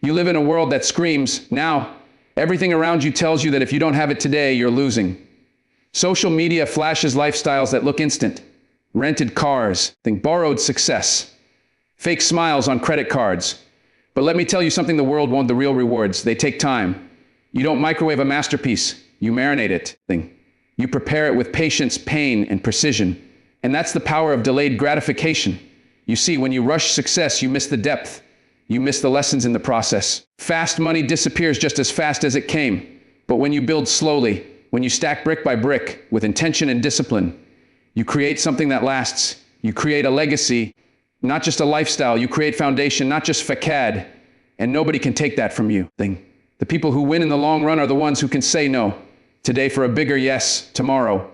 You live in a world that screams, now. Everything around you tells you that if you don't have it today, you're losing. Social media flashes lifestyles that look instant. Rented cars, borrowed success. Fake smiles on credit cards. But let me tell you something the world won't, the real rewards. They take time. You don't microwave a masterpiece. You marinate it. You prepare it with patience, pain, and precision. And that's the power of delayed gratification. You see, when you rush success, you miss the depth. You miss the lessons in the process. Fast money disappears just as fast as it came. But when you build slowly, when you stack brick by brick with intention and discipline, you create something that lasts. You create a legacy, not just a lifestyle. You create foundation, not just facade. And nobody can take that from you. The people who win in the long run are the ones who can say no today for a bigger yes tomorrow.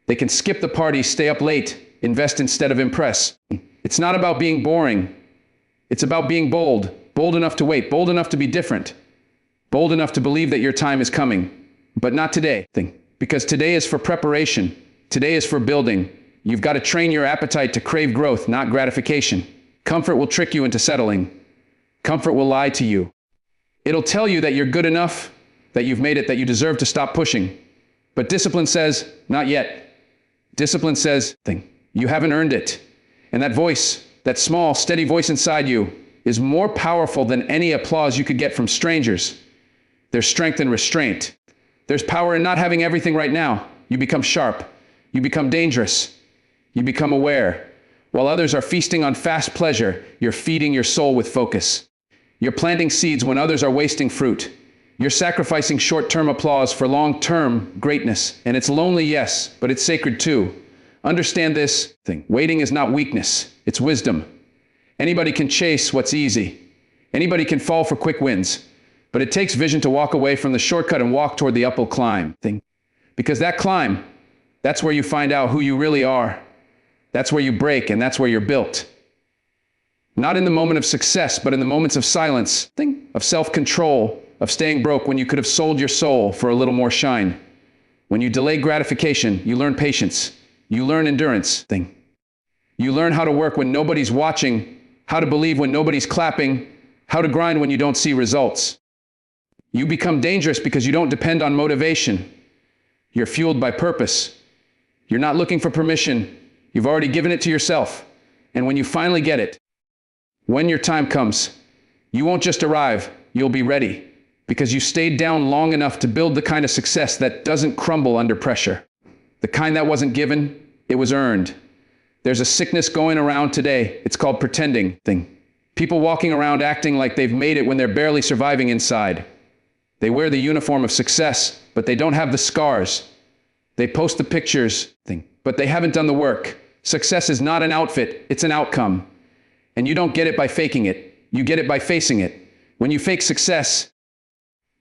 They can skip the party, stay up late, invest instead of impress. It's not about being boring. It's about being bold, bold enough to wait, bold enough to be different, bold enough to believe that your time is coming, but not today. Because today is for preparation. Today is for building. You've got to train your appetite to crave growth, not gratification. Comfort will trick you into settling. Comfort will lie to you. It'll tell you that you're good enough, that you've made it, that you deserve to stop pushing. But discipline says, not yet. Discipline says, you haven't earned it. And that voice, that small, steady voice inside you, is more powerful than any applause you could get from strangers. There's strength in restraint. There's power in not having everything right now. You become sharp. You become dangerous. You become aware. While others are feasting on fast pleasure, you're feeding your soul with focus. You're planting seeds when others are wasting fruit. You're sacrificing short-term applause for long-term greatness. And it's lonely, yes, but it's sacred too. Understand this thing. Waiting is not weakness. It's wisdom. Anybody can chase what's easy. Anybody can fall for quick wins. But it takes vision to walk away from the shortcut and walk toward the uphill climb. Because that climb, that's where you find out who you really are. That's where you break, and that's where you're built. Not in the moment of success, but in the moments of silence, of self-control, of staying broke when you could have sold your soul for a little more shine. When you delay gratification, you learn patience. You learn endurance. You learn how to work when nobody's watching, how to believe when nobody's clapping, how to grind when you don't see results. You become dangerous because you don't depend on motivation. You're fueled by purpose. You're not looking for permission. You've already given it to yourself. And when you finally get it, when your time comes, you won't just arrive, you'll be ready. Because you stayed down long enough to build the kind of success that doesn't crumble under pressure. The kind that wasn't given, it was earned. There's a sickness going around today. It's called pretending. People walking around acting like they've made it when they're barely surviving inside. They wear the uniform of success, but they don't have the scars. They post the pictures, but they haven't done the work. Success is not an outfit, it's an outcome. And you don't get it by faking it. You get it by facing it. When you fake success,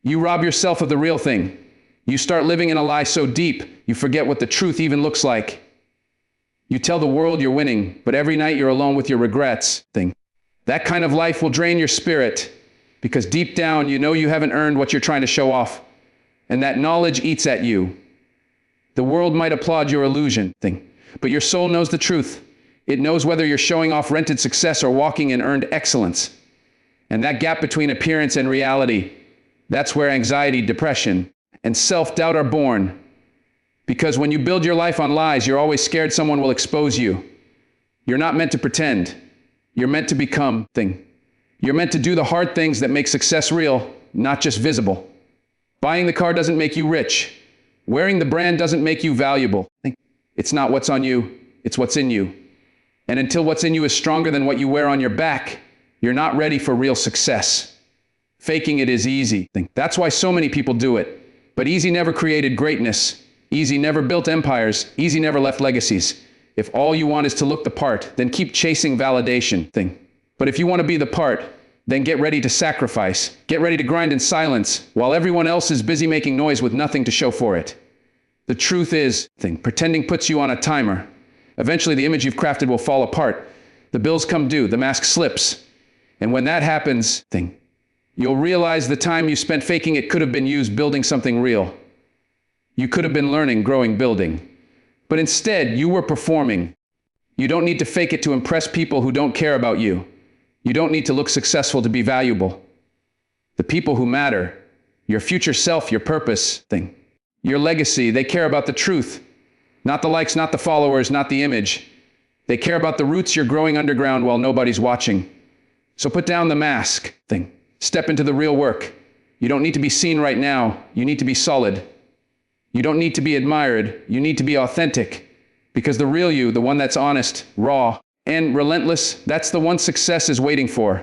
you rob yourself of the real thing. You start living in a lie so deep, you forget what the truth even looks like. You tell the world you're winning, but every night you're alone with your regrets. That kind of life will drain your spirit, because deep down you know you haven't earned what you're trying to show off. And that knowledge eats at you. The world might applaud your illusion, but your soul knows the truth. It knows whether you're showing off rented success or walking in earned excellence. And that gap between appearance and reality, that's where anxiety, depression, and self-doubt are born. Because when you build your life on lies, you're always scared someone will expose you. You're not meant to pretend. You're meant to become. You're meant to do the hard things that make success real, not just visible. Buying the car doesn't make you rich. Wearing the brand doesn't make you valuable. It's not what's on you, it's what's in you. And until what's in you is stronger than what you wear on your back, you're not ready for real success. Faking it is easy. That's why so many people do it. But easy never created greatness. Easy never built empires. Easy never left legacies. If all you want is to look the part, then keep chasing validation. But if you want to be the part, then get ready to sacrifice. Get ready to grind in silence while everyone else is busy making noise with nothing to show for it. The truth is, pretending puts you on a timer. Eventually the image you've crafted will fall apart. The bills come due, the mask slips. And when that happens, you'll realize the time you spent faking it could have been used building something real. You could have been learning, growing, building. But instead, you were performing. You don't need to fake it to impress people who don't care about you. You don't need to look successful to be valuable. The people who matter, your future self, your purpose thing, your legacy, they care about the truth. Not the likes, not the followers, not the image. They care about the roots you're growing underground while nobody's watching. So put down the mask thing. Step into the real work. You don't need to be seen right now. You need to be solid. You don't need to be admired. You need to be authentic. Because the real you, the one that's honest, raw, and relentless, that's the one success is waiting for.